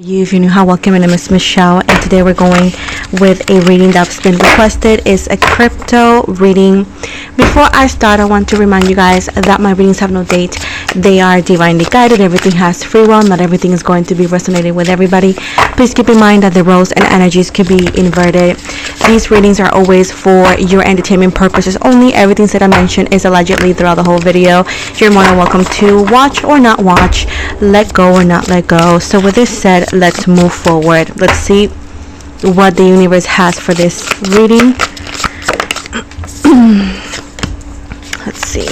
If you knew how, welcome. My name is Michelle, and today we're going with a reading that's been requested. It's a crypto reading. Before I start, I want to remind you guys that my readings have no date. They are divinely guided. Everything has free will. Not everything is going to be resonating with everybody. Please keep in mind that the roles and energies could be inverted. These readings are always for your entertainment purposes only. Everything that I mentioned is allegedly throughout the whole video. You're more than welcome to watch or not watch, let go or not let go. So with this said, let's move forward. Let's see what the universe has for this reading. Let's see.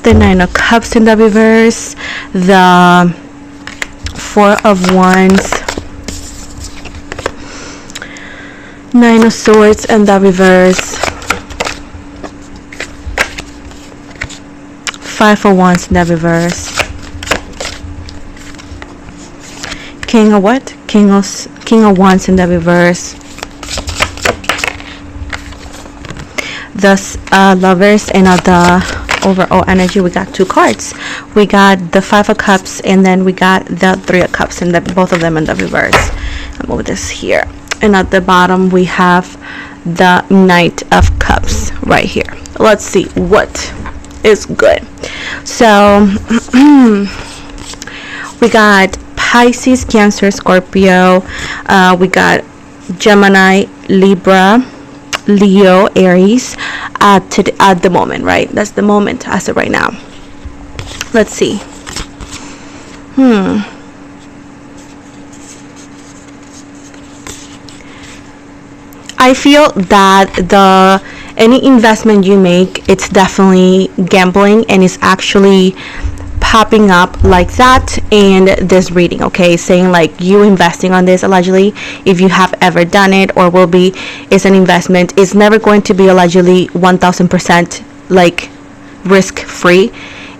The Nine of Cups in the reverse, the Four of Wands, Nine of Swords in the reverse, Five of Wands in the reverse, King of what? King of Wands in the reverse. Thus, Lovers, and the overall energy, we got two cards. We got the Five of Cups, and then we got the Three of Cups, and both of them in the reverse. I'll move this here. And at the bottom, we have the Knight of Cups right here. Let's see what is good. So, we got Pisces, Cancer, Scorpio, we got Gemini, Libra, Leo, Aries at the moment, right? That's the moment as of right now. Let's see. I feel that any investment you make, it's definitely gambling, and it's actually popping up like that in this reading, okay? Saying like you investing on this allegedly, if you have ever done it or will be, is an investment. It's never going to be allegedly 1000% like risk free,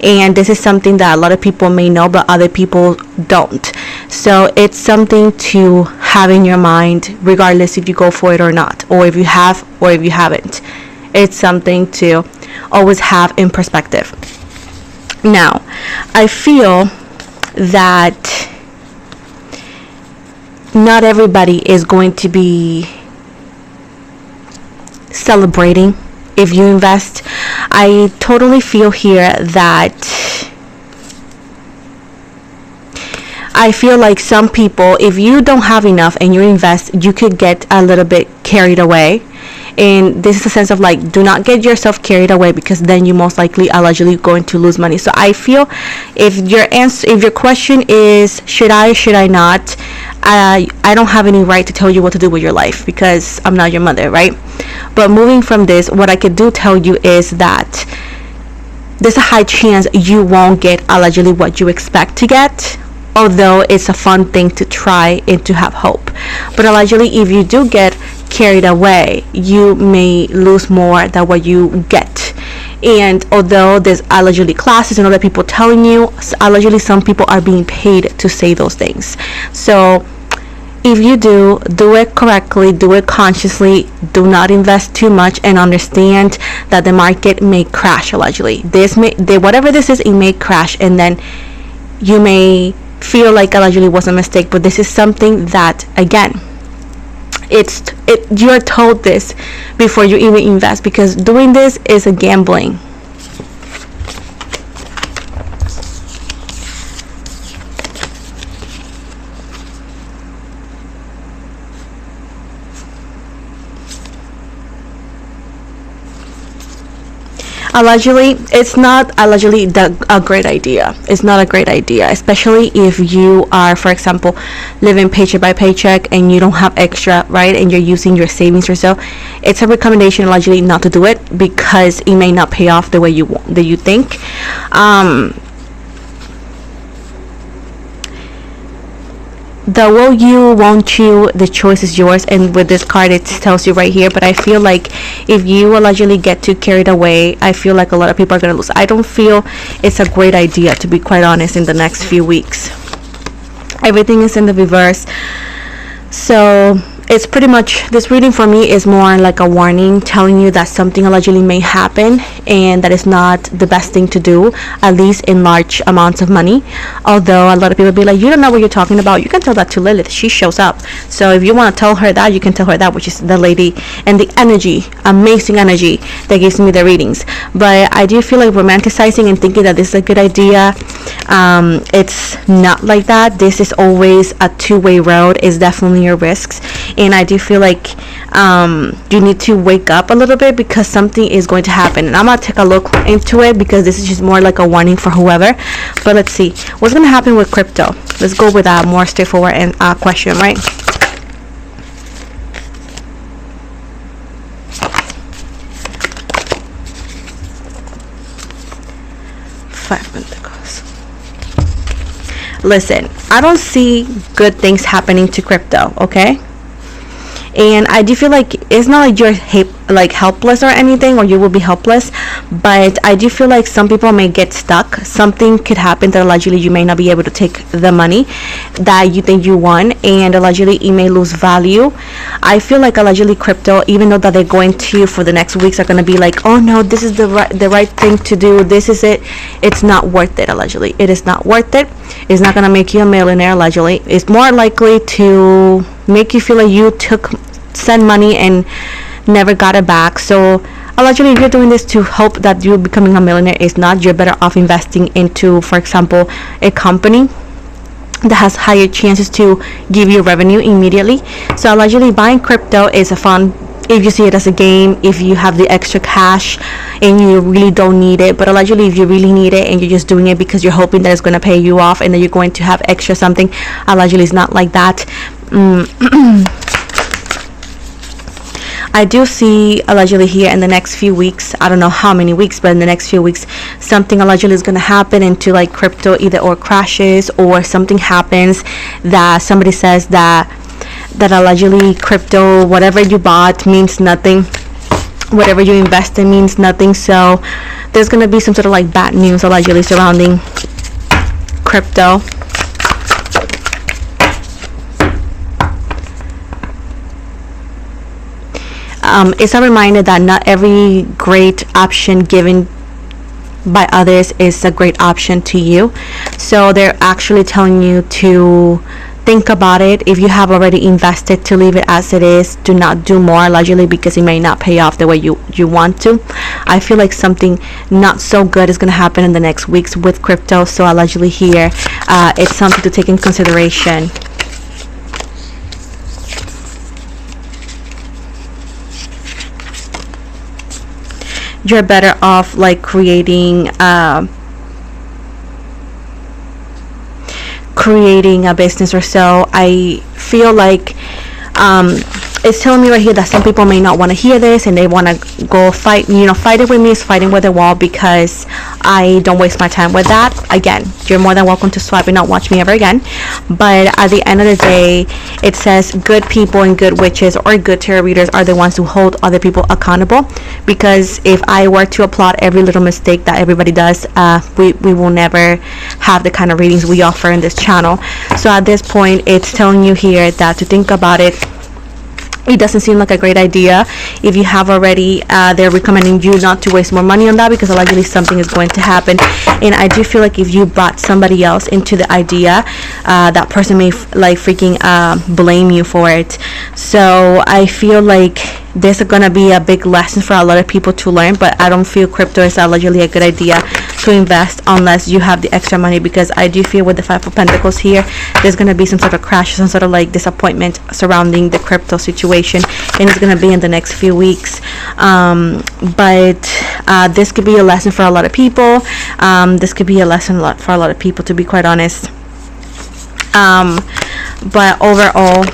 and this is something that a lot of people may know but other people don't. So it's something to have in your mind regardless if you go for it or not, or if you have or if you haven't. It's something to always have in perspective. Now, I feel that not everybody is going to be celebrating if you invest. I totally feel here that I feel like some people, if you don't have enough and you invest, you could get a little bit carried away. And this is a sense of like, do not get yourself carried away, because then you most likely allegedly going to lose money. So I feel if your question is should I not, I don't have any right to tell you what to do with your life, because I'm not your mother, right? But moving from this, what I could do tell you is that there's a high chance you won't get allegedly what you expect to get, although it's a fun thing to try and to have hope. But allegedly, if you do get carried away, you may lose more than what you get. And although there's allegedly classes and other people telling you, allegedly some people are being paid to say those things. So if you do it correctly, do it consciously, do not invest too much, and understand that the market may crash allegedly. Whatever this is, it may crash, and then you may feel like allegedly was a mistake, but this is something that, again, you're told this before you even invest, because doing this is a gambling. Allegedly, it's not allegedly a great idea. It's not a great idea, especially if you are, for example, living paycheck by paycheck and you don't have extra, right? And you're using your savings or so. It's a recommendation allegedly not to do it, because it may not pay off the way you think. The will you, won't you, the choice is yours. And with this card, it tells you right here. But I feel like if you allegedly get too carried away, I feel like a lot of people are going to lose. I don't feel it's a great idea, to be quite honest, in the next few weeks. Everything is in the reverse. So it's pretty much, this reading for me is more like a warning, telling you that something allegedly may happen and that is not the best thing to do, at least in large amounts of money. Although a lot of people be like, you don't know what you're talking about. You can tell that to Lilith. She shows up. So if you want to tell her that, you can tell her that, which is the lady and the energy, amazing energy that gives me the readings. But I do feel like romanticizing and thinking that this is a good idea. It's not like that. This is always a two-way road. It's definitely your risks, and I do feel like you need to wake up a little bit because something is going to happen. And I'm gonna take a look into it because this is just more like a warning for whoever. But let's see what's gonna happen with crypto. Let's go with a more straightforward and question, right? Five Pentacles. Listen, I don't see good things happening to crypto, okay? And I do feel like it's not like you're like helpless or anything, or you will be helpless, but I do feel like some people may get stuck. Something could happen that allegedly you may not be able to take the money that you think you won, and allegedly it may lose value. I feel like allegedly crypto, even though that they're going to for the next weeks are going to be like, oh no, this is the right thing to do, this is it, it's not worth it. Allegedly it is not worth it. It's not going to make you a millionaire. Allegedly it's more likely to make you feel like you send money and never got it back. So allegedly if you're doing this to hope that you're becoming a millionaire, is not. You're better off investing into, for example, a company that has higher chances to give you revenue immediately. So allegedly buying crypto is a fun, if you see it as a game, if you have the extra cash and you really don't need it. But allegedly if you really need it and you're just doing it because you're hoping that it's going to pay you off and that you're going to have extra something, allegedly it's not like that. I do see allegedly here in the next few weeks, I don't know how many weeks, but in the next few weeks, something allegedly is going to happen into like crypto, either or crashes, or something happens that somebody says that allegedly crypto, whatever you bought means nothing, whatever you invest in means nothing. So there's going to be some sort of like bad news allegedly surrounding crypto. It's a reminder that not every great option given by others is a great option to you. So they're actually telling you to think about it. If you have already invested, to leave it as it is. Do not do more allegedly because it may not pay off the way you want to. I feel like something not so good is going to happen in the next weeks with crypto. So allegedly here, it's something to take in consideration. You're better off like creating a business or so. I feel like it's telling me right here that some people may not want to hear this and they want to go fight, fighting with me is fighting with a wall, because I don't waste my time with that. Again, you're more than welcome to swipe and not watch me ever again. But at the end of the day, it says good people and good witches or good tarot readers are the ones who hold other people accountable. Because if I were to applaud every little mistake that everybody does, we will never have the kind of readings we offer in this channel. So at this point, it's telling you here that to think about it. It doesn't seem like a great idea. If you have already, they're recommending you not to waste more money on that, because allegedly something is going to happen. And I do feel like if you brought somebody else into the idea, that person may freaking blame you for it. So I feel like there's going to be a big lesson for a lot of people to learn, but I don't feel crypto is allegedly a good idea to invest unless you have the extra money, because I do feel with the Five of Pentacles here, there's going to be some sort of crash, some sort of like disappointment surrounding the crypto situation, and it's going to be in the next few weeks. But this could be a lesson for a lot of people. This could be a lesson for a lot of people, to be quite honest. But overall,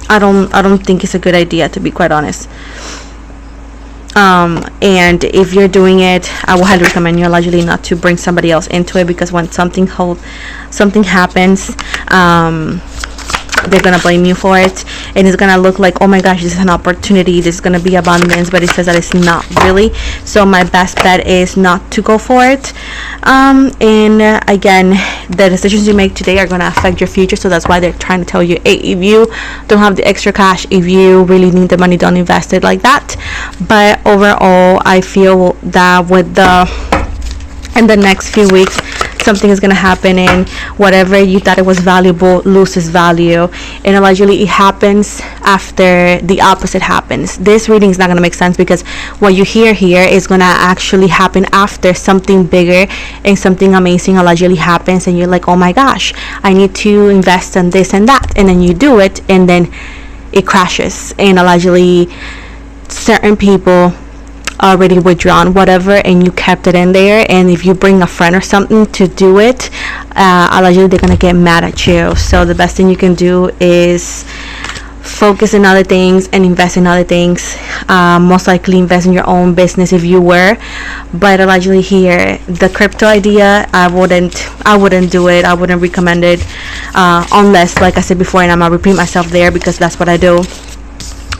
I don't think it's a good idea, to be quite honest. And if you're doing it, I will highly recommend you allegedly not to bring somebody else into it, because when something happens, they're gonna blame you for it, and it's gonna look like, oh my gosh, this is an opportunity, this is gonna be abundance, but it says that it's not really. So my best bet is not to go for it. And again, the decisions you make today are gonna affect your future, so that's why they're trying to tell you, hey, if you don't have the extra cash, if you really need the money, don't invest it like that. But overall, I feel that in the next few weeks, something is going to happen, and whatever you thought it was valuable loses value, and allegedly it happens after the opposite happens. This reading is not going to make sense, because what you hear here is going to actually happen after something bigger and something amazing allegedly happens, and you're like, oh my gosh, I need to invest in this and that, and then you do it, and then it crashes, and allegedly certain people already withdrawn whatever, and you kept it in there, and if you bring a friend or something to do it, allegedly they're gonna get mad at you. So the best thing you can do is focus in other things and invest in other things. Most likely invest in your own business if you were, but allegedly here, the crypto idea, I wouldn't do it. I wouldn't recommend it, unless, like I said before, and I'm gonna repeat myself there because that's what I do,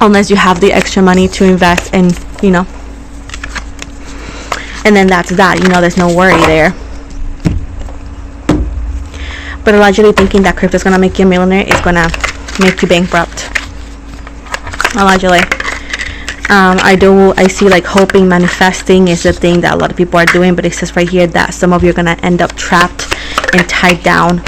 unless you have the extra money to invest, and and then that's that, there's no worry there. But allegedly thinking that crypto is gonna make you a millionaire is gonna make you bankrupt, allegedly. I see like hoping, manifesting is the thing that a lot of people are doing, but it says right here that some of you are gonna end up trapped and tied down.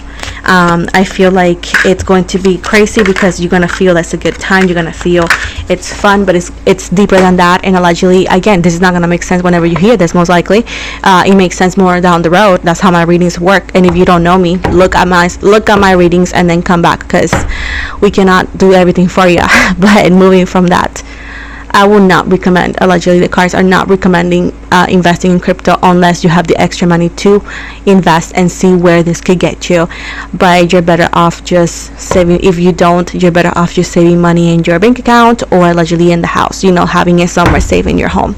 I feel like it's going to be crazy, because you're gonna feel that's a good time, you're gonna feel it's fun, but it's deeper than that. And allegedly, again, this is not gonna make sense whenever you hear this. Most likely it makes sense more down the road. That's how my readings work. And if you don't know me, look at my readings and then come back, because we cannot do everything for you. But moving from that, I will not recommend, allegedly the cards are not recommending investing in crypto unless you have the extra money to invest and see where this could get you. But you're better off just saving. If you don't, you're better off just saving money in your bank account, or allegedly in the house, having it somewhere safe in your home,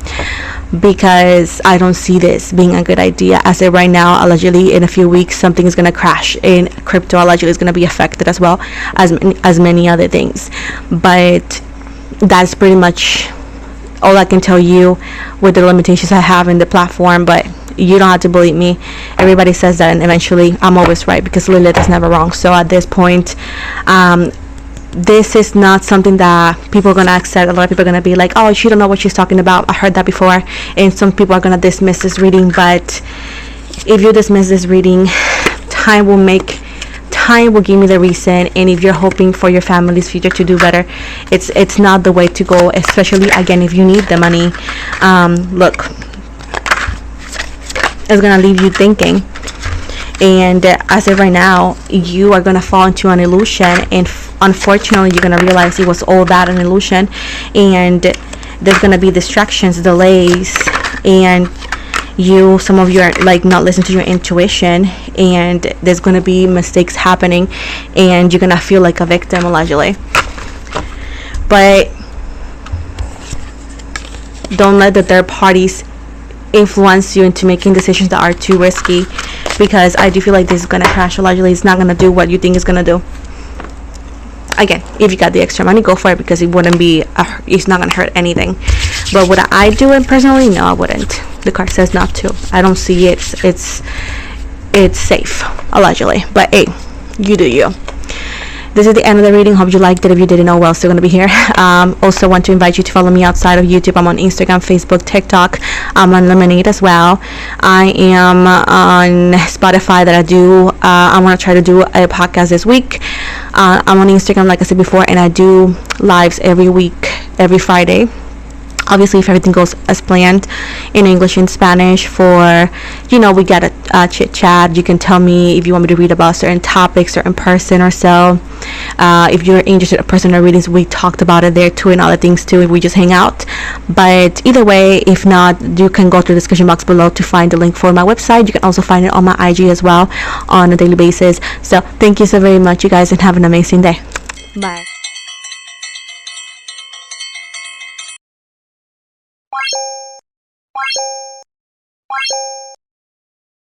because I don't see this being a good idea. As of right now, allegedly in a few weeks something is going to crash, and crypto allegedly is going to be affected as well as many other things. But that's pretty much all I can tell you with the limitations I have in the platform. But you don't have to believe me. Everybody says that, and eventually I'm always right, because Lilith is never wrong. So at this point, this is not something that people are going to accept. A lot of people are going to be like, oh, she don't know what she's talking about. I heard that before. And some people are going to dismiss this reading. But if you dismiss this reading, time will give me the reason. And if you're hoping for your family's future to do better, it's not the way to go, especially again if you need the money. Look, it's gonna leave you thinking, and as of right now, you are gonna fall into an illusion, and unfortunately you're gonna realize it was all that, an illusion, and there's gonna be distractions, delays, and some of you are like not listening to your intuition, and there's going to be mistakes happening, and you're going to feel like a victim allegedly. But don't let the third parties influence you into making decisions that are too risky, because I do feel like this is going to crash allegedly. It's not going to do what you think it's going to do. Again, if you got the extra money, go for it, because it's not going to hurt anything. But would I do it personally? No, I wouldn't. The card says not to. I don't see it's safe allegedly, but hey, you do you. This is the end of the reading. Hope you liked it. If you didn't know, well, still gonna be here. Also want to invite you to follow me outside of YouTube. I'm on Instagram, Facebook, TikTok. I'm on Lemonade as well. I am on Spotify. I'm gonna try to do a podcast this week. I'm on Instagram, like I said before, and I do lives every week, every Friday. Obviously, if everything goes as planned, in English and Spanish, we get a chit chat. You can tell me if you want me to read about certain topics, certain person or so. If you're interested in personal readings, we talked about it there too, and other things too, if we just hang out. But either way, if not, you can go to the description box below to find the link for my website. You can also find it on my IG as well on a daily basis. So thank you so very much, you guys, and have an amazing day. Bye.